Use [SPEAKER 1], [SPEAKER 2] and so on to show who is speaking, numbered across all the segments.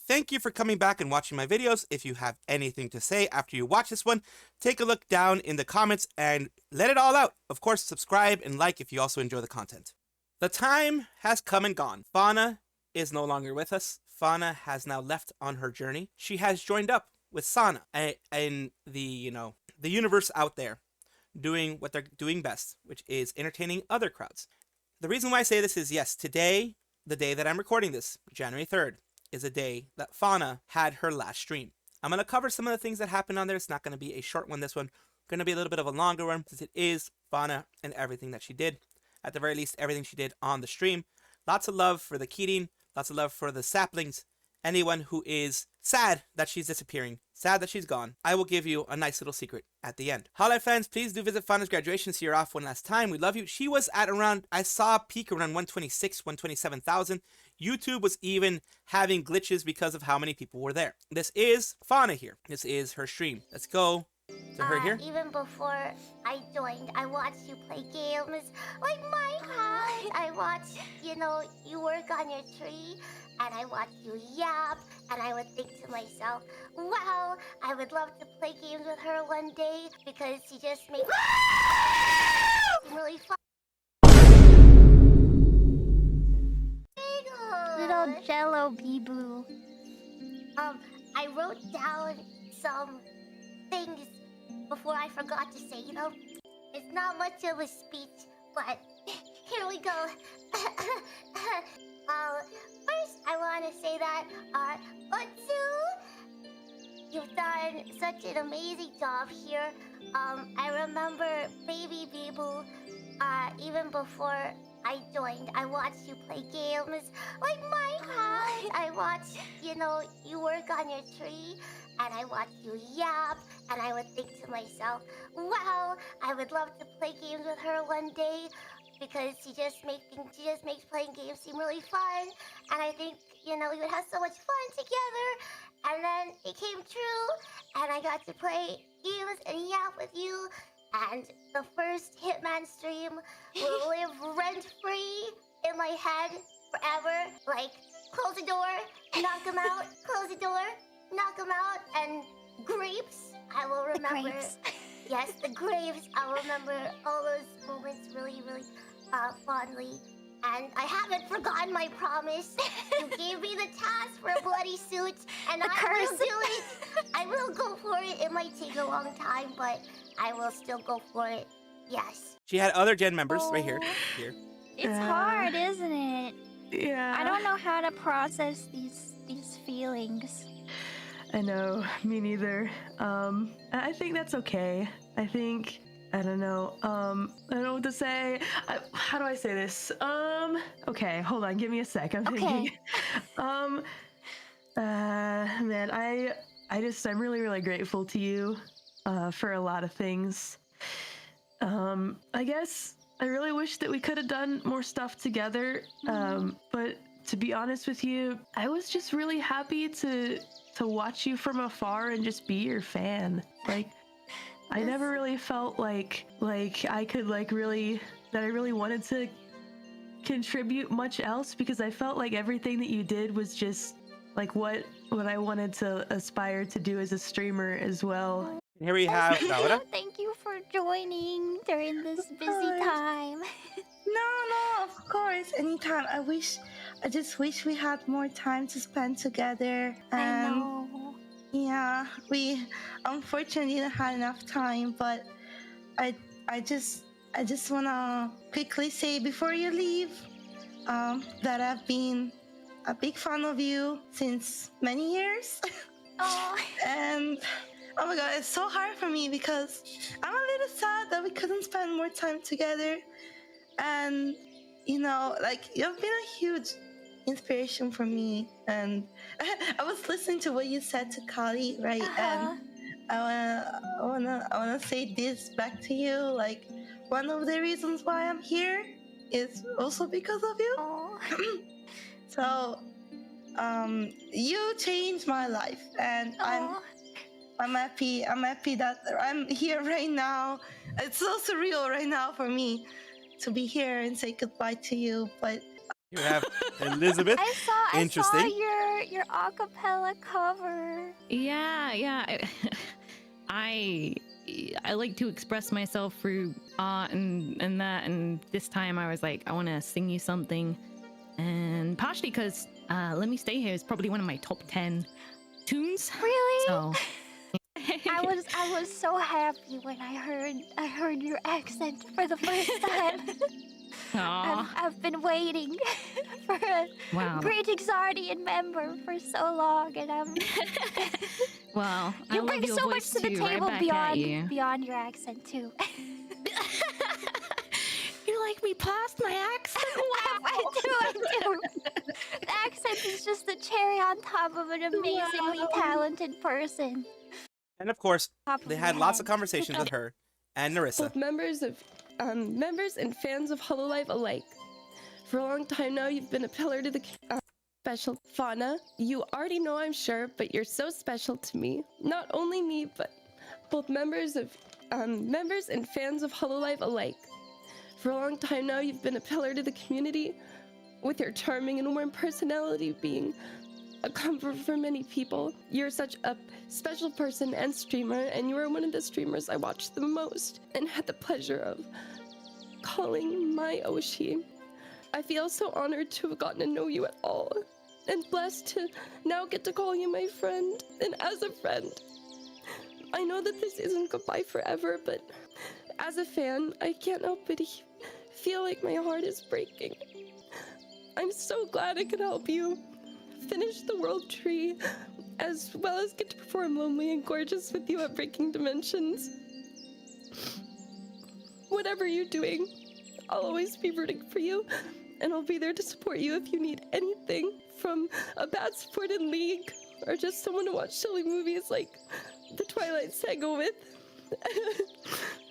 [SPEAKER 1] thank you for coming back and watching my videos. If you have anything to say after you watch this one, take a look down in the comments and let it all out. Of course, subscribe and like if you also enjoy the content. The time has come and gone. Fauna is no longer with us. Fauna has now left on her journey. She has joined up with Sana in the, the universe out there, doing what they're doing best, which is entertaining other crowds. The reason why I say this is, yes, today, the day that I'm recording this, January 3rd, is a day that Fauna had her last stream. I'm going to cover some of the things that happened on there. It's not going to be a short one, this one. Going to be a little bit of a longer one, since it is Fauna and everything that she did. At the very least, everything she did on the stream. Lots of love for the Kirin, lots of love for the Saplings. Anyone who is sad that she's disappearing, sad that she's gone, I will give you a nice little secret at the end. Hololive fans, please do visit Fauna's graduation, see her off one last time. We love you. She was at around, I saw a peak around 126, 127,000. YouTube was even having glitches because of how many people were there. This is Fauna here. This is her stream. Let's go to her here.
[SPEAKER 2] Even before I joined, I watched you play games like Minecraft. I watched, you work on your tree, and I watched you yap, and I would think to myself, wow, I would love to play games with her one day because she just makes it really fun.
[SPEAKER 3] Little jello bee-boo.
[SPEAKER 2] I wrote down some things before I forgot to say, It's not much of a speech, but here we go. First, I want to say that, Otsu, you've done such an amazing job here. I remember Baby Bee-Boo, even before I joined, I watched you play games like Minecraft. I watched, you work on your tree, and I watched you yap, and I would think to myself, wow, I would love to play games with her one day because she just makes playing games seem really fun, and I think, we would have so much fun together. And then it came true, and I got to play games and yap with you. And the first Hitman stream will live rent-free in my head forever. Like, close the door, knock him out, close the door, knock him out, and grapes, I will remember. Yes, the grapes, I'll remember all those moments really, really fondly. And I haven't forgotten my promise. You gave me the task for a bloody suit, and I will do it. I will go for it. It might take a long time, but I will still go for it. Yes.
[SPEAKER 1] She had other Gen members right here.
[SPEAKER 3] It's hard, isn't it?
[SPEAKER 4] Yeah.
[SPEAKER 3] I don't know how to process these feelings.
[SPEAKER 4] I know, me neither. I think that's okay. I don't know. I don't know what to say. How do I say this? Okay, hold on, give me a sec. I'm thinking. Man, I'm really, really grateful to you for a lot of things. I guess I really wish that we could have done more stuff together. But to be honest with you, I was just really happy to watch you from afar and just be your fan. Like, I never really felt like I could really wanted to contribute much else, because I felt like everything that you did was just like what I wanted to aspire to do as a streamer as well.
[SPEAKER 1] And here we have Laura.
[SPEAKER 3] Thank you for joining during this busy time.
[SPEAKER 5] No, of course, anytime. I just wish we had more time to spend together.
[SPEAKER 3] I know.
[SPEAKER 5] Yeah, we unfortunately didn't have enough time, but I just wanna quickly say before you leave that I've been a big fan of you since many years.
[SPEAKER 3] Oh.
[SPEAKER 5] And oh my god, it's so hard for me because I'm a little sad that we couldn't spend more time together. And you've been a huge inspiration for me, and I was listening to what you said to Calli, right? And I wanna say this back to you. Like, one of the reasons why I'm here is also because of you. So, you changed my life, and I'm happy that I'm here right now. It's so surreal right now for me to be here and say goodbye to you, but
[SPEAKER 1] You have Elizabeth.
[SPEAKER 3] I
[SPEAKER 1] Interesting.
[SPEAKER 3] saw your acapella cover.
[SPEAKER 6] Yeah. I like to express myself through art and that, and this time I was like, I want to sing you something, and partially because Let Me Stay Here is probably one of my top 10 tunes.
[SPEAKER 3] Really?
[SPEAKER 6] So
[SPEAKER 3] I was so happy when I heard your accent for the first time. I've been waiting for a Greetings Guardian member for so long, and I'm.
[SPEAKER 6] Well,
[SPEAKER 3] you bring so much to the table beyond your accent too.
[SPEAKER 6] You like me past my accent? Wow.
[SPEAKER 3] I do. The accent is just the cherry on top of an amazingly talented person.
[SPEAKER 1] And of course, they had lots of conversations with her and Narissa.
[SPEAKER 7] Both members and fans of Hololive alike. For a long time now, you've been a pillar to the special Fauna. You already know, I'm sure, but you're so special to me. Not only me, but both members and fans of Hololive alike. For a long time now, you've been a pillar to the community, with your charming and warm personality being a comfort for many people. You're such a special person and streamer, and you are one of the streamers I watched the most and had the pleasure of calling my Oshi. I feel so honored to have gotten to know you at all, and blessed to now get to call you my friend. And as a friend, I know that this isn't goodbye forever, but as a fan, I can't help but feel like my heart is breaking. I'm so glad I could help you finish the World Tree, as well as get to perform Lonely and Gorgeous with you at Breaking Dimensions. Whatever you're doing, I'll always be rooting for you, and I'll be there to support you if you need anything, from a bad support in League, or just someone to watch silly movies like the Twilight Saga with.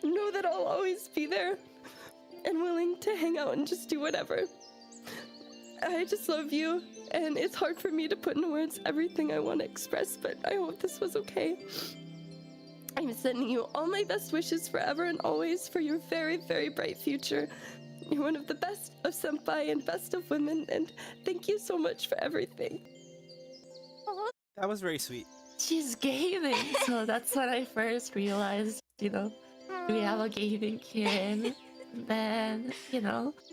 [SPEAKER 7] Know that I'll always be there, and willing to hang out and just do whatever. I just love you, and it's hard for me to put into words everything I want to express, but I hope this was okay. I'm sending you all my best wishes forever and always for your very, very bright future. You're one of the best of senpai and best of women, and thank you so much for everything.
[SPEAKER 1] That was very sweet.
[SPEAKER 8] She's gaming, so that's when I first realized, we have a gaming kid. Then,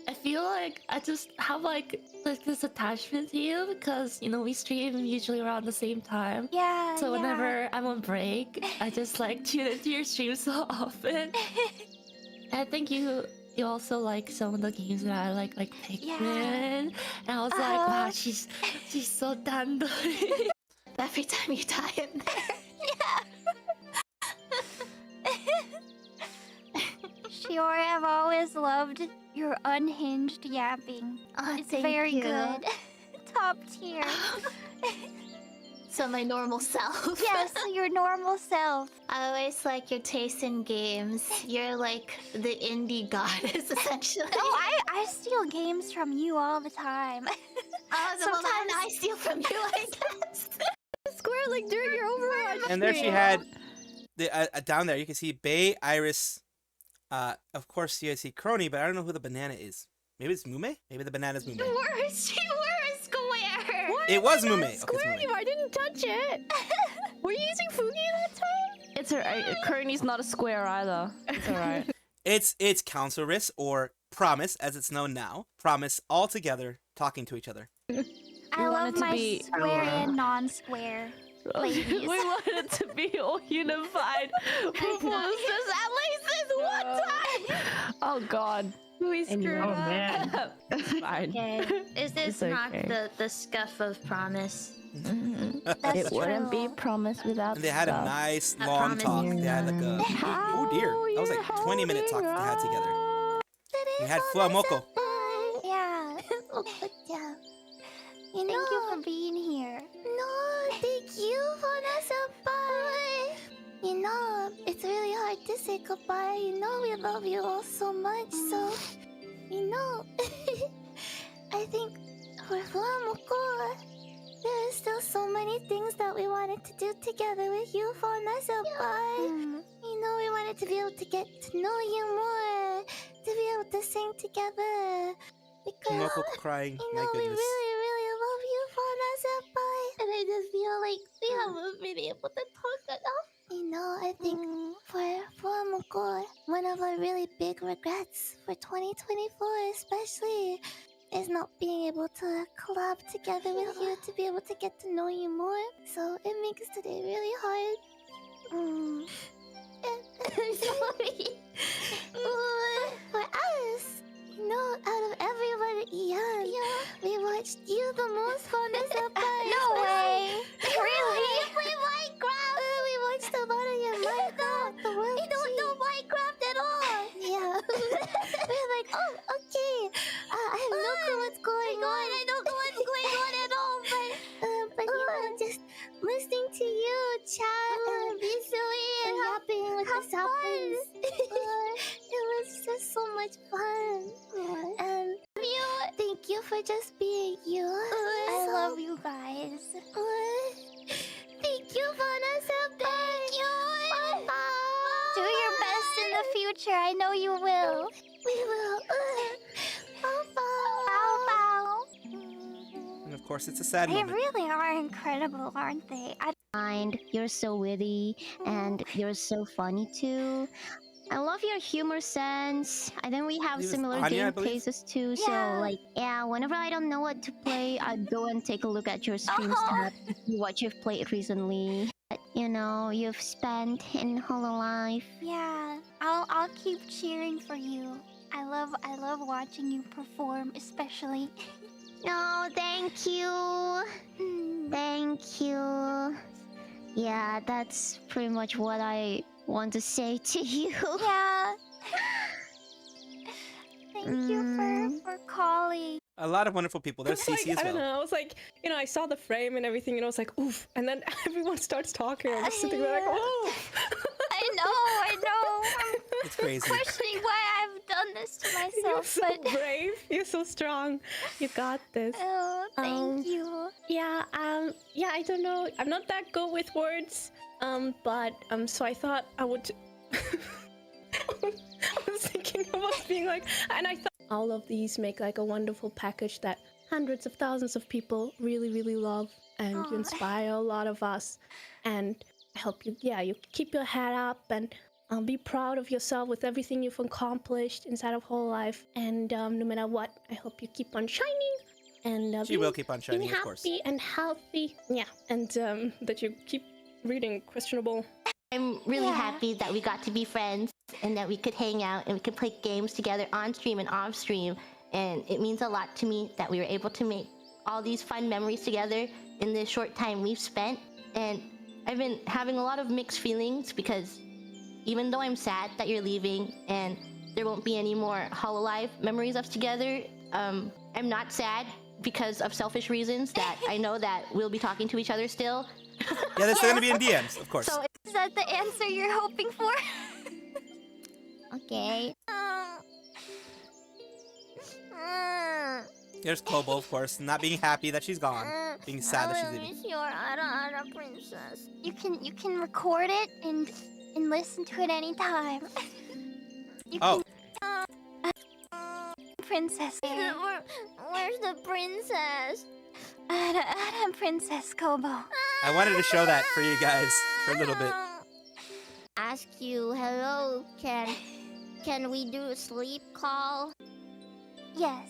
[SPEAKER 8] I feel like I just have like this attachment to you because, we stream usually around the same time.
[SPEAKER 3] Yeah.
[SPEAKER 8] So whenever I'm on break, I just like tune into your stream so often. I think you also like some of the games that I like Pikmin. Yeah. And I was like, wow, she's so dandelion. Every time you die in there.
[SPEAKER 3] Shiori, I've always loved your unhinged yapping. It's very good. Top tier.
[SPEAKER 2] So my normal self.
[SPEAKER 3] Yes, your normal self.
[SPEAKER 2] I always like your taste in games. You're like the indie goddess, essentially.
[SPEAKER 3] Oh, I steal games from you all the time.
[SPEAKER 2] Sometimes I steal from you, I guess.
[SPEAKER 3] Squirrel, like during your Overwatch.
[SPEAKER 1] And there she had down there. You can see Bay, Iris. Of course you see Crony, but I don't know who the banana is. Maybe it's Mume. Maybe the banana's Mume.
[SPEAKER 2] You were a square.
[SPEAKER 3] What?
[SPEAKER 1] It was Mume.
[SPEAKER 3] Square
[SPEAKER 1] Okay,
[SPEAKER 3] anymore. I didn't touch it. Were you using Fugi that time?
[SPEAKER 8] It's alright. Crony's not a square either. It's alright.
[SPEAKER 1] It's Councilress, or Promise, as it's known now. Promise all together, talking to each other.
[SPEAKER 3] I love my square and non-square ladies.
[SPEAKER 8] We wanted to be all unified. We pulled this at least this one time. Oh god.
[SPEAKER 3] We screwed up.
[SPEAKER 8] Man. It's fine.
[SPEAKER 2] Okay. Is this not the scuff of Promise?
[SPEAKER 3] That's
[SPEAKER 8] it wouldn't be Promise without
[SPEAKER 1] And they had a nice long talk. They had like a oh dear, that was like 20-minute talk they had together. We had Fuamoko.
[SPEAKER 3] Yeah. Thank you for being here.
[SPEAKER 2] No, thank you, Fauna-senpai. It's really hard to say goodbye. We love you all so much, so... I think for Fuamoko, there are still so many things that we wanted to do together with you, Fauna-senpai. We wanted to be able to get to know you more, to be able to sing together, Because
[SPEAKER 1] Moko crying.
[SPEAKER 2] you
[SPEAKER 1] My
[SPEAKER 2] know, we
[SPEAKER 1] goodness.
[SPEAKER 2] really, really love you, Fauna Senpai. And I just feel like we haven't been able to talk enough. You know, I think for Moko, one of our really big regrets for 2024 especially is not being able to collab together with you to be able to get to know you more. So it makes today really hard. I'm sorry. For us, you know, out of everyone, Ian, we watched you the most, Fauna Senpai.
[SPEAKER 3] No way! Really?
[SPEAKER 2] You play Minecraft! We watched a lot of your Minecraft. You don't know Minecraft at all! Yeah. We're like, oh, okay. I have no clue what's going on. I don't know what's going on at all, but you know, just listening to you chat and be silly and yapping with the saplings. It was just so much fun. And thank you for just being you.
[SPEAKER 3] I love you guys.
[SPEAKER 2] Thank you, Fauna Senpai. Thank you.
[SPEAKER 3] Do your best in the future. I know you will.
[SPEAKER 2] We will.
[SPEAKER 3] Bow bow.
[SPEAKER 1] And of course, it's a sad
[SPEAKER 3] They
[SPEAKER 1] moment.
[SPEAKER 3] really are incredible, aren't they?
[SPEAKER 9] You're so witty and you're so funny too. I love your humor sense. I think we have
[SPEAKER 1] He was
[SPEAKER 9] similar
[SPEAKER 1] Anya, I
[SPEAKER 9] game
[SPEAKER 1] believe?
[SPEAKER 9] cases too.
[SPEAKER 3] Yeah.
[SPEAKER 9] So like, yeah, whenever I don't know what to play, I go and take a look at your stream stats, see what you've played recently. You know, you've spent in Hololive.
[SPEAKER 3] Yeah, I'll keep cheering for you. I love watching you perform, especially.
[SPEAKER 9] No, thank you. Thank you. Yeah, that's pretty much what I want to say to you.
[SPEAKER 3] Yeah. Thank you for calling.
[SPEAKER 1] A lot of wonderful people. There's CC as
[SPEAKER 7] I don't
[SPEAKER 1] well.
[SPEAKER 7] know. I was like, you know, I saw the frame and everything, and I was like, oof. And then everyone starts talking. I'm just sitting there like, oh.
[SPEAKER 3] I know. I'm
[SPEAKER 1] It's crazy.
[SPEAKER 3] questioning why I've done this to
[SPEAKER 7] You're
[SPEAKER 3] myself,
[SPEAKER 7] so
[SPEAKER 3] but
[SPEAKER 7] brave. You're so strong. You got this.
[SPEAKER 3] oh, thank you.
[SPEAKER 7] Yeah, I don't know. I'm not that good with words. But so I thought I would. I was thinking about being like, and I thought all of these make like a wonderful package that hundreds of thousands of people really, really love, and you inspire a lot of us. And I hope you keep your head up and be proud of yourself with everything you've accomplished inside of Hololive. And no matter what, I hope you keep on shining. And
[SPEAKER 1] She will keep on shining,
[SPEAKER 7] being
[SPEAKER 1] of course.
[SPEAKER 7] happy and healthy. Yeah, and that you keep reading questionable.
[SPEAKER 9] I'm really happy that we got to be friends and that we could hang out and we could play games together on stream and off stream. And it means a lot to me that we were able to make all these fun memories together in this short time we've spent. And I've been having a lot of mixed feelings because even though I'm sad that you're leaving and there won't be any more Hololive memories of us together, I'm not sad because of selfish reasons that I know that we'll be talking to each other still.
[SPEAKER 1] Yeah, they're still gonna be in DMs, of course.
[SPEAKER 9] So
[SPEAKER 3] Is that the answer you're hoping for?
[SPEAKER 9] okay.
[SPEAKER 1] There's Kobo, of course, not being happy that she's gone, being sad that she's leaving.
[SPEAKER 2] Your Ara princess.
[SPEAKER 3] You can record it and listen to it anytime. You
[SPEAKER 1] Oh,
[SPEAKER 3] Princess.
[SPEAKER 2] Where's the princess?
[SPEAKER 3] Ada Princess Kobo.
[SPEAKER 1] I wanted to show that for you guys for a little bit.
[SPEAKER 2] Ask you, hello, can we do a sleep call?
[SPEAKER 3] Yes.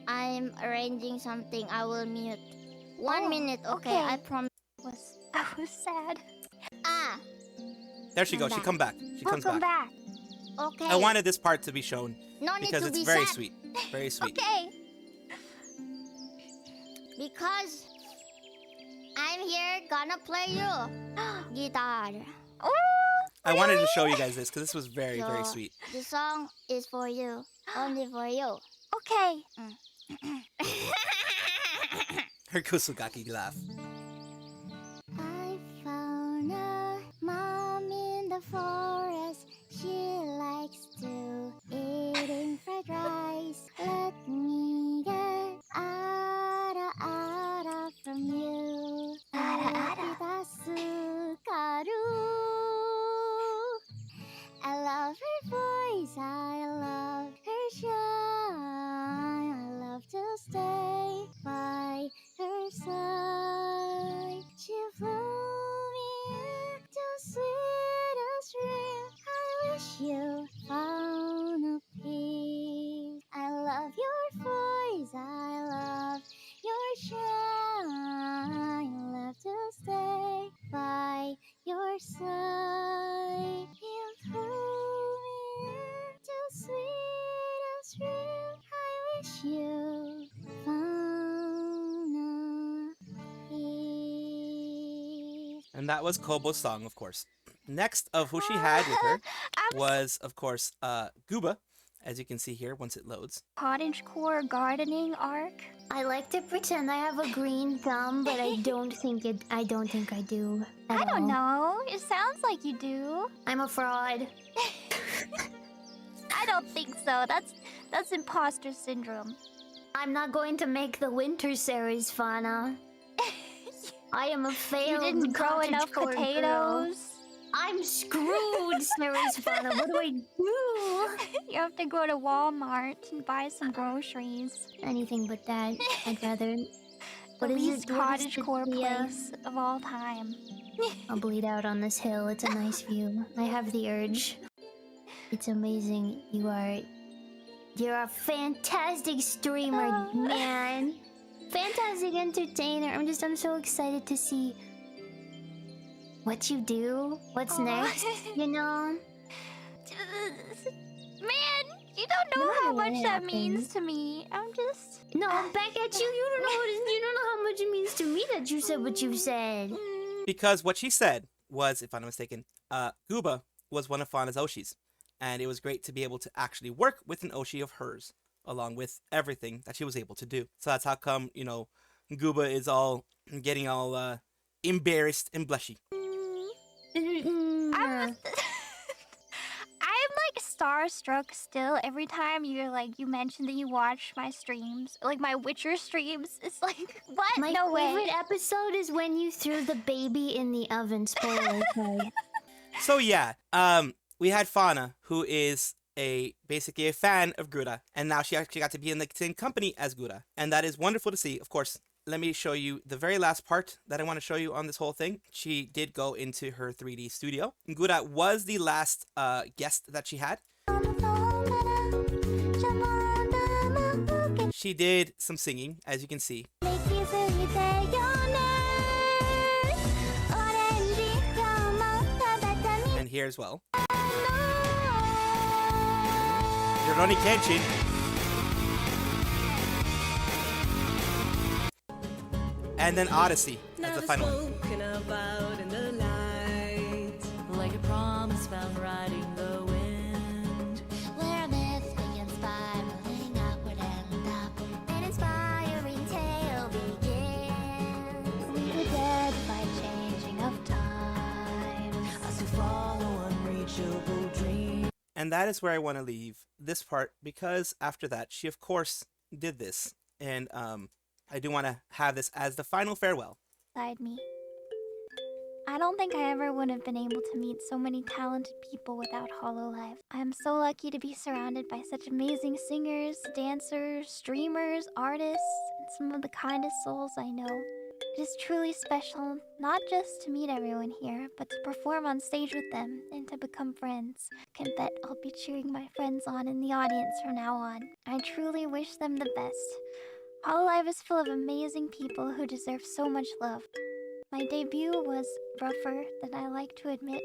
[SPEAKER 2] I'm arranging something. I will mute. 1 minute, okay?
[SPEAKER 3] okay.
[SPEAKER 2] I promise.
[SPEAKER 3] I was sad.
[SPEAKER 2] Ah,
[SPEAKER 1] There she goes. She come back. She comes
[SPEAKER 3] Welcome
[SPEAKER 1] back.
[SPEAKER 3] back.
[SPEAKER 2] okay.
[SPEAKER 1] I wanted this part to be shown
[SPEAKER 2] no need
[SPEAKER 1] because
[SPEAKER 2] to
[SPEAKER 1] it's
[SPEAKER 2] be
[SPEAKER 1] very
[SPEAKER 2] sad.
[SPEAKER 1] sweet. Very sweet.
[SPEAKER 3] Okay.
[SPEAKER 2] Because I'm here gonna play you guitar.
[SPEAKER 3] Oh,
[SPEAKER 1] I wanted to show you guys this because this was very, very
[SPEAKER 2] So,
[SPEAKER 1] sweet.
[SPEAKER 2] The song is for you. Only for you.
[SPEAKER 3] okay.
[SPEAKER 1] Her Kusugaki laugh.
[SPEAKER 2] I found a mom in the forest. She likes to eating fried rice. Let me get ara from you. Ara. I love her voice. I love her shine.
[SPEAKER 3] sight, too sweet as dream. I wish you Fauna peace.
[SPEAKER 1] And that was Kobo's song, of course. Next of who she had with her was, of course, Guba, as you can see here once it loads.
[SPEAKER 3] Cottagecore gardening arc.
[SPEAKER 2] I like to pretend I have a green thumb, but I don't think I do.
[SPEAKER 3] I don't know. It sounds like you do.
[SPEAKER 2] I'm a fraud.
[SPEAKER 3] I don't think so. That's imposter syndrome.
[SPEAKER 2] I'm not going to make the winter Ceres Fauna. I am a failed.
[SPEAKER 3] You didn't grow enough
[SPEAKER 2] cottagecore
[SPEAKER 3] potatoes.
[SPEAKER 2] girl. I'm screwed, Ceres Fauna. What do I do?
[SPEAKER 3] You have to go to Walmart and buy some groceries.
[SPEAKER 2] Anything but that. I'd rather.
[SPEAKER 3] The least cottagecore place of all time.
[SPEAKER 2] I'll bleed out on this hill. It's a nice view. I have the urge. It's amazing. You're a fantastic streamer, man. Fantastic entertainer. I'm so excited to see what you do. What's next? You know?
[SPEAKER 3] Man, you don't know how much that means to me. I'm just...
[SPEAKER 2] No, back at you. You don't know how much it means to me that you said what you said.
[SPEAKER 1] Because what she said was, if I'm not mistaken, Guba was one of Fauna's Oshis. And it was great to be able to actually work with an Oshi of hers, along with everything that she was able to do. So that's how come, Guba is getting all embarrassed and blushy.
[SPEAKER 3] I'm like starstruck still every time you mention that you watch my streams, like my Witcher streams. It's like, what?
[SPEAKER 2] My
[SPEAKER 3] no
[SPEAKER 2] favorite
[SPEAKER 3] way.
[SPEAKER 2] episode is when you threw the baby in the oven. Spoiler. Sorry.
[SPEAKER 1] So yeah, we had Fauna, who is basically a fan of Gura, and now she actually got to be in the same company as Gura, and that is wonderful to see. Of course, let me show you the very last part that I want to show you on this whole thing. She did go into her 3D studio. Gura was the last guest that she had. She did some singing, as you can see. And here as well. Rurouni Kenshin. And then Odyssey as the final one.
[SPEAKER 8] Like a promise found riding the wind.
[SPEAKER 2] Where a myth begins spiraling upward and up. An inspiring tale begins.
[SPEAKER 3] We were dead by changing of time.
[SPEAKER 8] As we follow unreachable dreams.
[SPEAKER 1] And that is where I want to leave this part, because after that, she of course did this. And I do want to have this as the final farewell.
[SPEAKER 3] Beside me. I don't think I ever would have been able to meet so many talented people without Hololive. I am so lucky to be surrounded by such amazing singers, dancers, streamers, artists, and some of the kindest souls I know. It is truly special, not just to meet everyone here, but to perform on stage with them and to become friends. I can bet I'll be cheering my friends on in the audience from now on. I truly wish them the best. Hololive is full of amazing people who deserve so much love. My debut was rougher than I like to admit.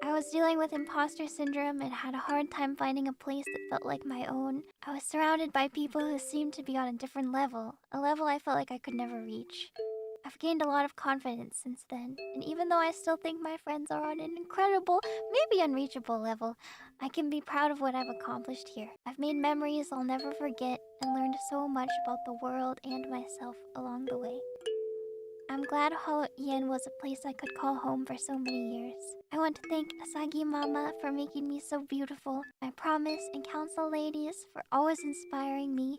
[SPEAKER 3] I was dealing with imposter syndrome and had a hard time finding a place that felt like my own. I was surrounded by people who seemed to be on a different level, a level I felt like I could never reach. I've gained a lot of confidence since then, and even though I still think my friends are on an incredible, maybe unreachable level, I can be proud of what I've accomplished here. I've made memories I'll never forget and learned so much about the world and myself along the way. I'm glad Holo-ien was a place I could call home for so many years. I want to thank Asagi Mama for making me so beautiful, my Promise and Council ladies for always inspiring me,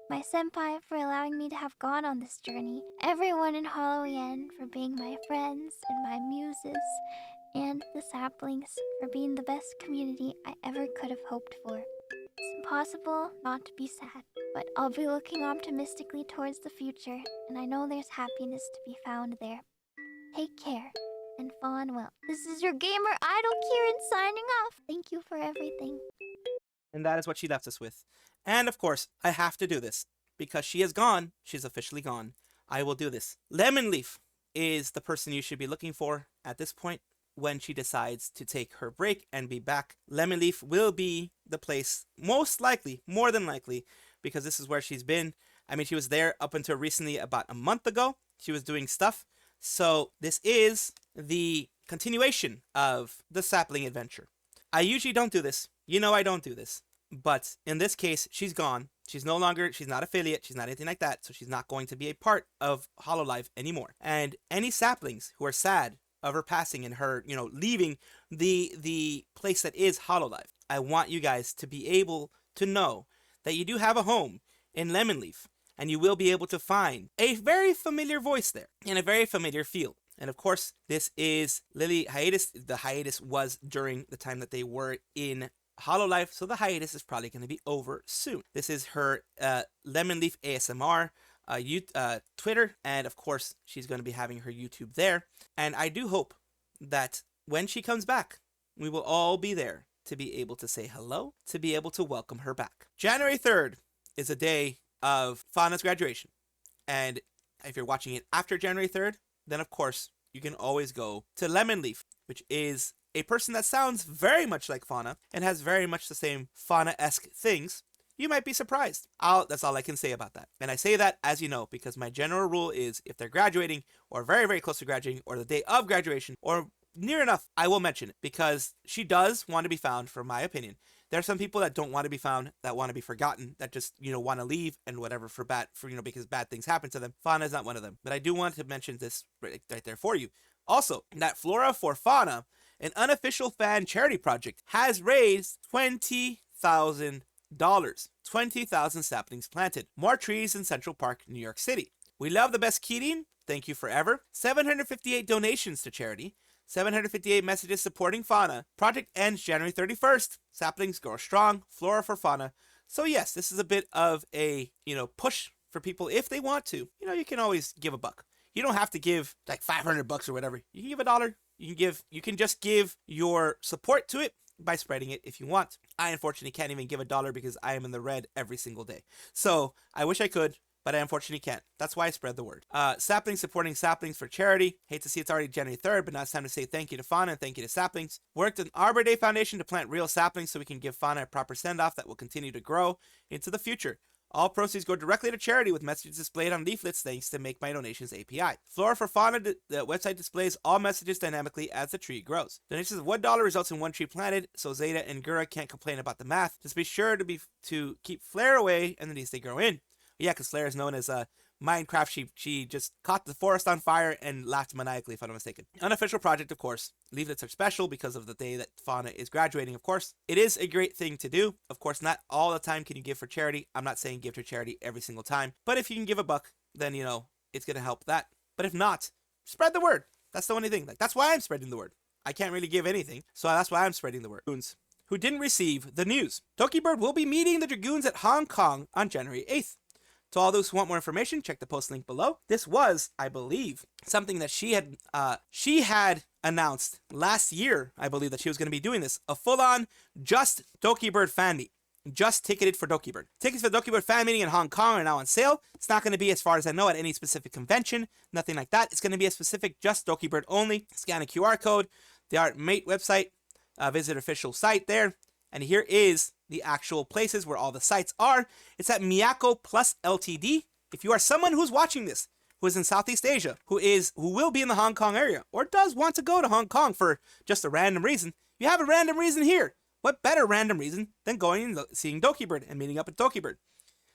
[SPEAKER 3] my senpai for allowing me to have gone on this journey, everyone in Holo-ien for being my friends and my muses, and the Saplings for being the best community I ever could have hoped for. It's impossible not to be sad, but I'll be looking optimistically towards the future, and I know there's happiness to be found there. Take care, and fawn well. This is your gamer idol Kieran signing off. Thank you for everything.
[SPEAKER 1] And that is what she left us with. And of course, I have to do this. Because she is gone, she's officially gone. I will do this. Lemonleaf is the person you should be looking for at this point. when she decides to take her break and be back, Lemonleaf will be the place, most likely, more than likely, because this is where she's been. I mean, she was there up until recently, about a month ago. She was doing stuff. So this is the continuation of the sapling adventure. I usually don't do this. You know I don't do this. But in this case, she's gone. She's not affiliate. She's not anything like that. So she's not going to be a part of Hololive anymore. And any saplings who are sad of her passing and her, leaving the place that is Hololive, I want you guys to be able to know that you do have a home in Lemonleaf. And you will be able to find a very familiar voice there and a very familiar feel. And of course, this is Lily hiatus. The hiatus was during the time that they were in Hololive, so the hiatus is probably going to be over soon. This is her Lemonleaf ASMR Twitter, and of course, she's going to be having her YouTube there. And I do hope that when she comes back, we will all be there to be able to say hello, to be able to welcome her back. January 3rd is a day of Fauna's graduation. And if you're watching it after January 3rd, then of course, you can always go to Lemonleaf, which is a person that sounds very much like Fauna and has very much the same Fauna-esque things. You might be surprised. That's all I can say about that. And I say that, as you know, because my general rule is if they're graduating or very, very close to graduating or the day of graduation or near enough, I will mention it because she does want to be found, for my opinion. There are some people that don't want to be found, that want to be forgotten, that just, want to leave and whatever because bad things happen to them. Fauna is not one of them. But I do want to mention this right there for you. Also, that Flora for Fauna, an unofficial fan charity project, has raised $20,000. 20,000 saplings planted. More trees in Central Park, New York City. We love the best Keating. Thank you forever. 758 donations to charity. 758 messages supporting Fauna. Project ends January 31st. Saplings grow strong. Flora for Fauna. So yes, this is a bit of a, push for people if they want to. You can always give $1. You don't have to give like $500 or whatever. You can give $1. You can just give your support to it by spreading it if you want. I unfortunately can't even give $1 because I am in the red every single day. So I wish I could, but I unfortunately can't. That's why I spread the word. Saplings supporting Saplings for charity. Hate to see it's already January 3rd, but now it's time to say thank you to Fauna and thank you to Saplings. Worked an Arbor Day Foundation to plant real saplings so we can give Fauna a proper send-off that will continue to grow into the future. All proceeds go directly to charity with messages displayed on leaflets thanks to Make My Donations API. Flora for Fauna, the website displays all messages dynamically as the tree grows. Donations of $1 results in 1 tree planted, so Zeta and Gura can't complain about the math. Just be sure to keep Flare away and at least they grow in. Yeah, because Flare is known as Minecraft. She just caught the forest on fire and laughed maniacally, if I'm not mistaken. Unofficial project, of course. Leaflets are special because of the day that Fauna is graduating, of course. It is a great thing to do. Of course, not all the time can you give for charity. I'm not saying give to charity every single time. But if you can give $1, then, it's going to help that. But if not, spread the word. That's the only thing. That's why I'm spreading the word. I can't really give anything, so that's why I'm spreading the word. Who didn't receive the news. Dokibird will be meeting the Dragoons at Hong Kong on January 8th. To all those who want more information, check the post link below. This was, I believe, something that she had announced last year, I believe, that she was going to be doing this. A full-on just Dokibird fan meet. Just ticketed for Dokibird. Tickets for the Dokibird fan meeting in Hong Kong are now on sale. It's not going to be, as far as I know, at any specific convention. Nothing like that. It's going to be a specific just Dokibird only. Scan a QR code. The Art Mate website. Visit official site there. And here is the actual places where all the sites are. It's at Miyako Plus Ltd. If you are someone who's watching this, who is in Southeast Asia, who will be in the Hong Kong area, or does want to go to Hong Kong for just a random reason, you have a random reason here. What better random reason than going and seeing Dokibird and meeting up at Dokibird?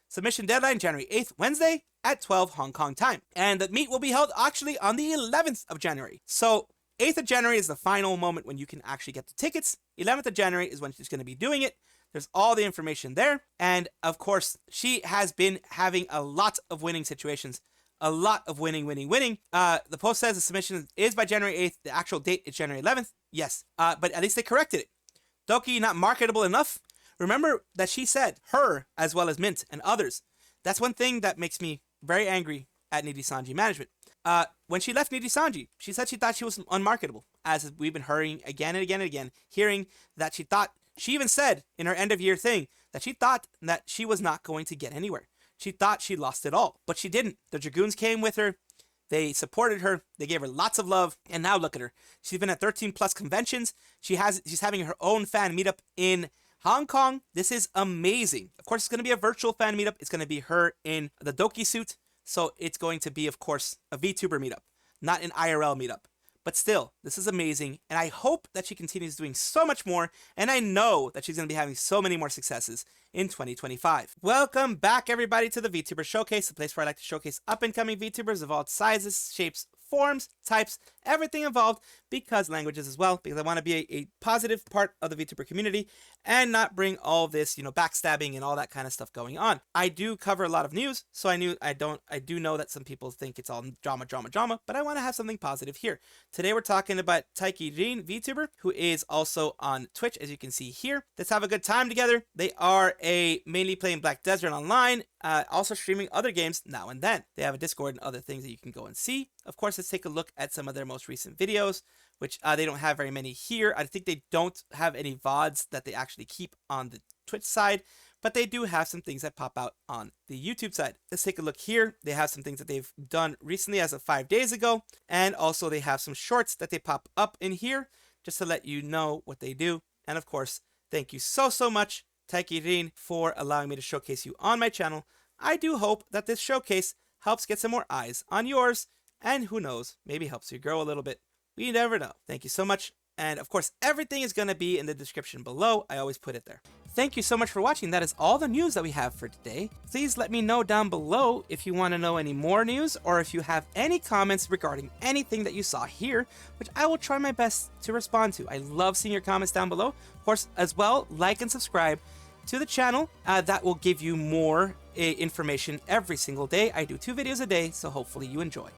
[SPEAKER 1] Submission deadline January 8th, Wednesday at 12 Hong Kong time. And the meet will be held actually on the 11th of January. So 8th of January is the final moment when you can actually get the tickets. 11th of January is when she's going to be doing it. There's all the information there. And of course, she has been having a lot of winning situations. A lot of winning. The post says the submission is by January 8th. The actual date is January 11th. Yes, but at least they corrected it. Doki not marketable enough. Remember that she said her, as well as Mint and others. That's one thing that makes me very angry at Nijisanji management. When she left Nijisanji, she said she thought she was unmarketable, as we've been hearing again and again and again, hearing that she even said in her end of year thing that she thought that she was not going to get anywhere. She thought she lost it all, but she didn't. The Dragoons came with her. They supported her. They gave her lots of love. And now look at her. She's been at 13 plus conventions. She's having her own fan meetup in Hong Kong. This is amazing. Of course, it's going to be a virtual fan meetup. It's going to be her in the Doki suit. So it's going to be, of course, a VTuber meetup, not an IRL meetup. But still, this is amazing, and I hope that she continues doing so much more, and I know that she's going to be having so many more successes in 2025. Welcome back, everybody, to the VTuber Showcase, the place where I like to showcase up-and-coming VTubers of all sizes, shapes, forms, types, everything involved, because languages as well, because I want to be a positive part of the VTuber community and not bring all this, backstabbing and all that kind of stuff going on. I do cover a lot of news, so I do know that some people think it's all drama, but I want to have something positive here. Today we're talking about Taiki Rin, VTuber, who is also on Twitch, as you can see here. Let's have a good time together. They are mainly playing Black Desert Online, also streaming other games now and then. They have a Discord and other things that you can go and see. Of course, let's take a look at some of their most recent videos, which they don't have very many here. I think they don't have any VODs that they actually keep on the Twitch side, but they do have some things that pop out on the YouTube side. Let's take a look here. They have some things that they've done recently as of 5 days ago, and also they have some shorts that they pop up in here just to let you know what they do. And of course, thank you so much, Taiki Rin, for allowing me to showcase you on my channel. I do hope that this showcase helps get some more eyes on yours, and who knows, maybe helps you grow a little bit. We never know. Thank you so much. And of course, everything is going to be in the description below. I always put it there. Thank you so much for watching. That is all the news that we have for today. Please let me know down below if you want to know any more news, or if you have any comments regarding anything that you saw here, which I will try my best to respond to. I love seeing your comments down below. Of course, as well, like and subscribe to the channel. That will give you more information every single day. I do 2 videos a day, so hopefully you enjoy.